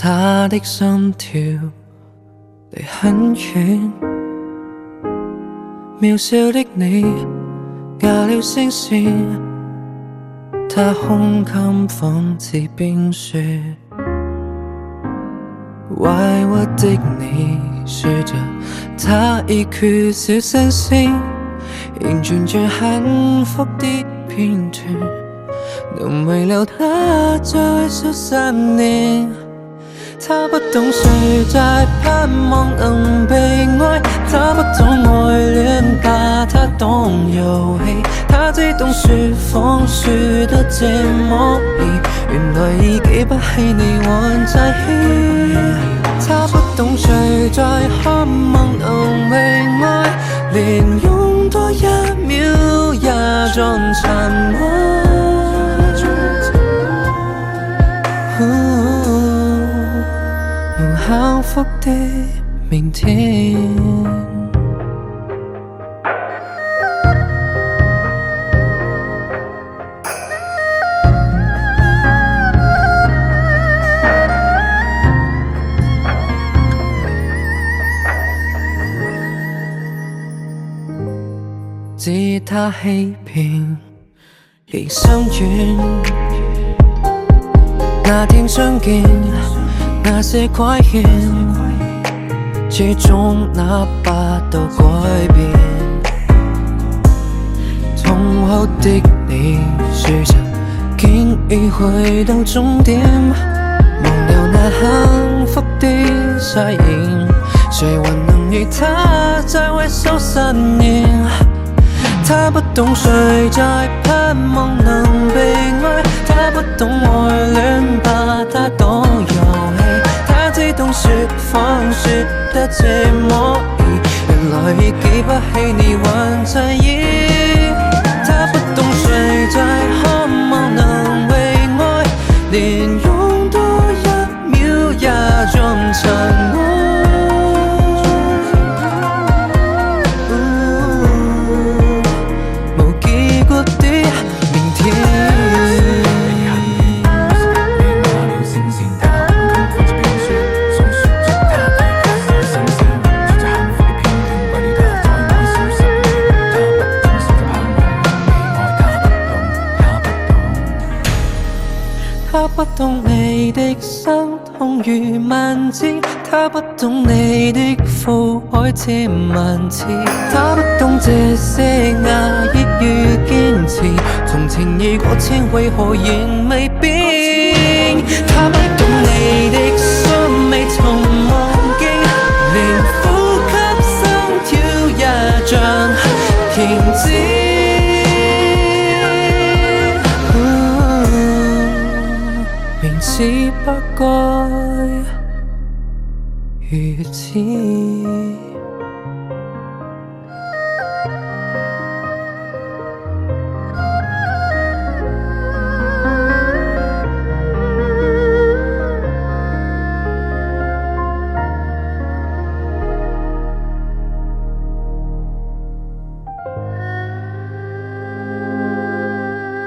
他的心跳離很遠，渺小的你壓了聲線，他胸襟仿似冰雪，委屈的你說着他已缺少聲線，仍存着幸福的片段，能遺留他再數10年。他不懂誰在盼望能被愛，他不懂愛戀把他當遊戲，他只懂說謊說得這麼易，原來已記不起你還在意。他不懂誰在渴望能被愛，連擁多1秒也像殘愛。幸福的明天，知他欺騙亦心軟，那天相見那些虧欠，最終那8道改變。痛哭的你說着竟已去到終點，忘掉那幸福的誓言，誰還能與他再回首10年。他不懂誰在盼望能被愛，他不懂愛戀把他當遊戲，他只懂說謊說得這麼易，原來已記不起你還在意。他不懂誰在渴望能被愛，連擁多1秒也像塵埃。他不懂你的心痛如萬箭，他不懂你的苦海千萬次，他不懂這些壓抑與堅持，從情已過千為何仍未變。他不懂你的心未曾忘記，連呼吸心跳也像停止。明知不該如此。